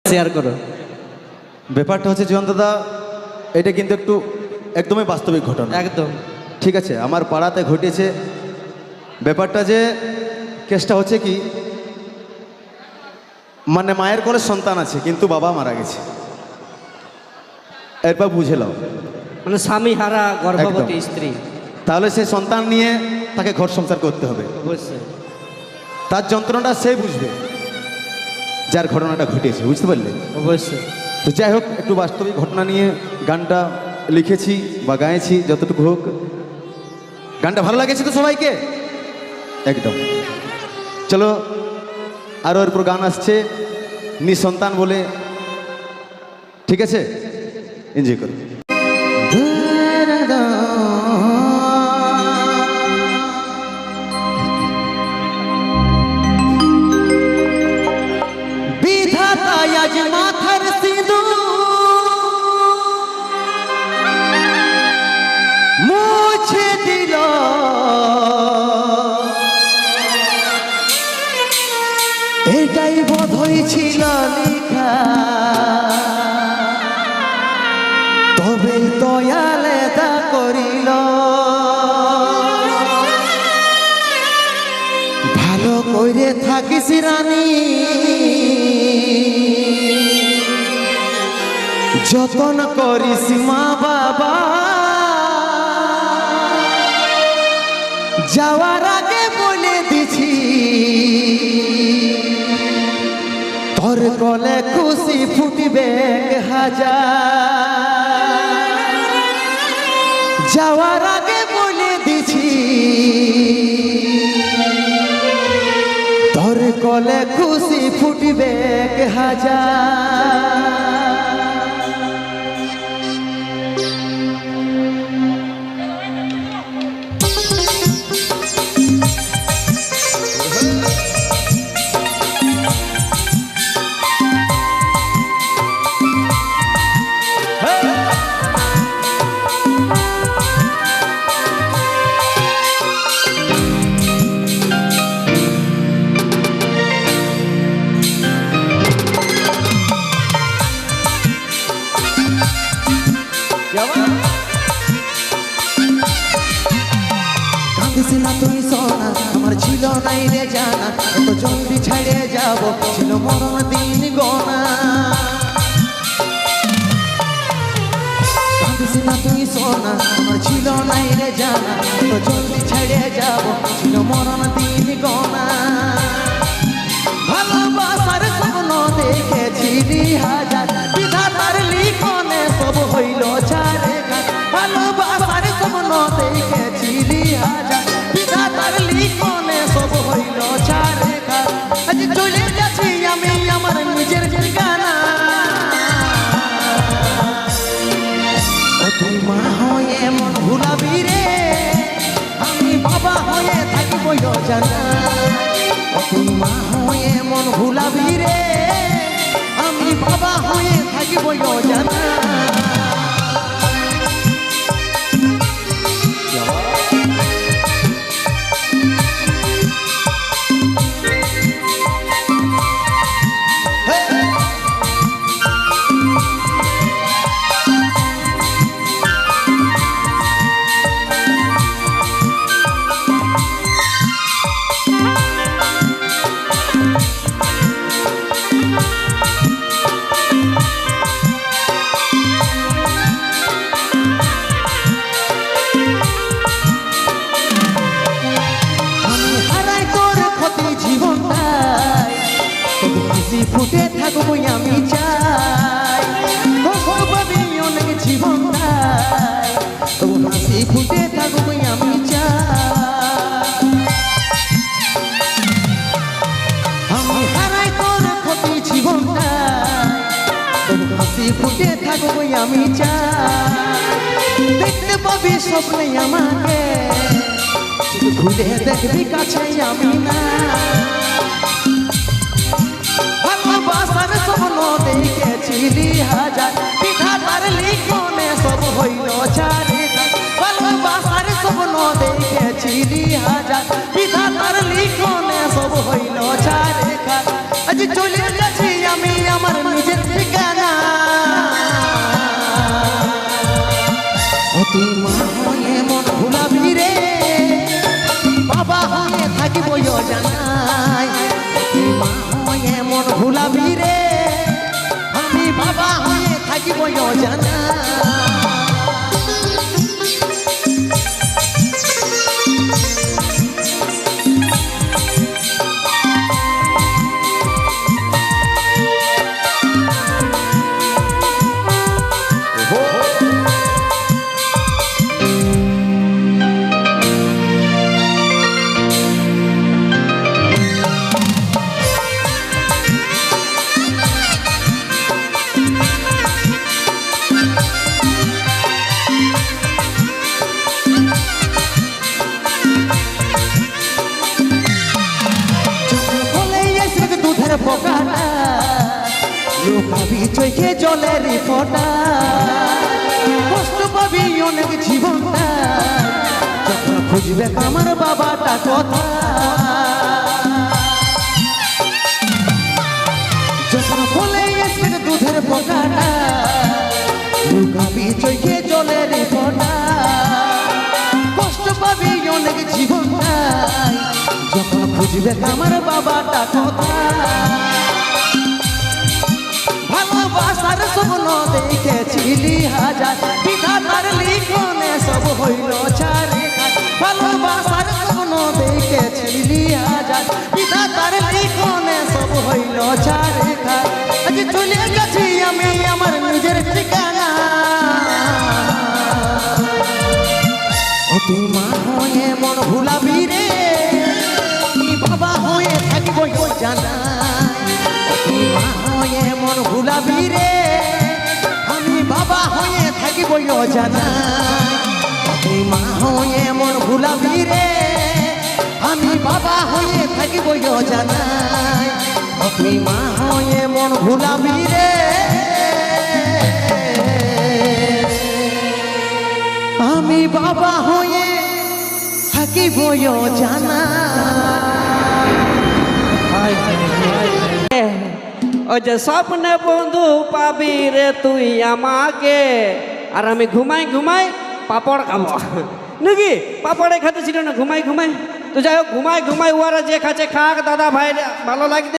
Share করো। ব্যাপারটা হচ্ছে জীবন দাদা, এটা কিন্তু একটু একদমই বাস্তবিক ঘটনা। একদম ঠিক আছে, আমার পাড়াতে ঘটেছে ব্যাপারটা। যে কেসটা হচ্ছে কি, মানে মায়ের কোলে সন্তান আছে কিন্তু বাবা মারা গেছে। এরপর বুঝে নাও, মানে স্বামী হারা গর্ভবতী স্ত্রী, তাহলে সেই সন্তান নিয়ে তাকে ঘর সংসার করতে হবে। অবশ্যই তার যন্ত্রণাটা সে বুঝবে যার ঘটনাটা ঘটেছে, বুঝতে পারলে? অবশ্যই। তো যাই হোক, একটু বাস্তবিক ঘটনা নিয়ে গানটা লিখেছি বা গাইছি যতটুকু হোক। গানটা ভালো লাগেছে তো সবাইকে? একদম। চলো, আরও এরপর গান আসছে নিঃসন্তান বলে, ঠিক আছে? এনজয় করো। বিধাতা আজ মাথার সিঁদুর মুছে দিল, এটাই বোধহয় ছিল লেখা, তবেই দয়ালে দা করিল। ভালো করে থাকিস রানী, যতন করিস মা বাবা, যাওয়ার আগে বলে দিছি তোর গলে খুশি ফুটবে হাজার। যাওয়ার আগে বলে দিছি তোর গলে খুশি ফুটবে হাজার। কাঁদিস না তুই সোনা, আমার ছিল নাই রে জানা, এত জলদি ছেড়ে যাব ছিল মরণ দিন গোনা। কাঁদিস না তুই সোনা, আমার ছিল নাই রে জানা, এত জলদি ছেড়ে যাব ছিল মরণ দিন গোনা। ভালোবাসার স্বপ্ন দেখেছিলি হাজার, বিধাতার লিখনে সব হইল ছাড়ে। ভালোবাসার স্বপ্ন দেখেছিলি হাজার, বিধাতার লিখনে সব হইল ছাড়ে। আজ চলে যাচ্ছি আমি আমার নিজের ঠিকানা। ও তুই মা হয়ে মন ভুলাবি রে, আমি বাবা হয়ে থাকব জানা। ও তুই মা হয়ে মন ভুলাবি রে, আমি বাবা হয়ে থাকব জানা। ফুটে থাকবো আমি চাই, পাবি অনেক জীবন তাই, তবু হাসি ফুটে থাকবো আমি চাই। আমি হারাই তোর ক্ষতি জীবনটাই, তবু হাসি ফুটে থাকবো আমি চাই। দেখতে পাবি স্বপ্নে আমাকে, শুধু ঘুরে দেখবি কাছে আমি না। ভালোবাসার স্বপ্ন দেখেছিলি হাজার, বিধাতার লিখনে সব হইল ছাড়ে। ভালোবাসার স্বপ্ন দেখেছিলি হাজার, বিধাতার লিখনে সব হইল ছাড়ে। আজ চলে যাচ্ছি আমি আমার নিজের লুকাবি চোখে জলের ফোঁটা, কষ্ট পাবি অনেক জীবনটা, যখন খুঁজবে আমার বাবাটা কথা, যখন বলে এসে দুধের ফোঁটাটা, লুকাবি চোখে জলের ফোঁটা, কষ্ট পাবি অনেক জীবনটা, যখন খুঁজবে আমার বাবাটা কথা। ভালোবাসার স্বপ্ন দেখেছিলি হাজার, বিধাতার লিখনে সব হইল ছাড়ে। ভালোবাসার স্বপ্ন দেখেছিলি হাজার, বিধাতার লিখনে সব হইল ছাড়ে। আজ চলে গেছি আমি আমার নিজের ঠিকানা, ও তুই মা হয়ে মন ভুলাবি রে, তুই বাবা হয়ে থাকবো জানা। তুই মা হয়ে মন ভুলাবি রে, আমি বাবা হয়ে থাকিব জানা। তুই মা হয়ে মন ভুলাবি রে, আমি বাবা হয়ে থাকিব জানা। তুই মা হয়ে মন ভুলাবি রে, আমি বাবা হয়ে থাকিব জানা। ওই যে স্বপ্নে বন্ধু পাবি রে তুই আমাকে, আর আমি ঘুমাই ঘুমাই পাপড় খাবো নাকি? পাপড়ে খেতে ছিল না, ঘুমাই ঘুমাই। তো যাই হোক, ঘুমাই ঘুমাই ওরা যে খাচ্ছে খাক দাদা ভাই, ভালো লাগছে।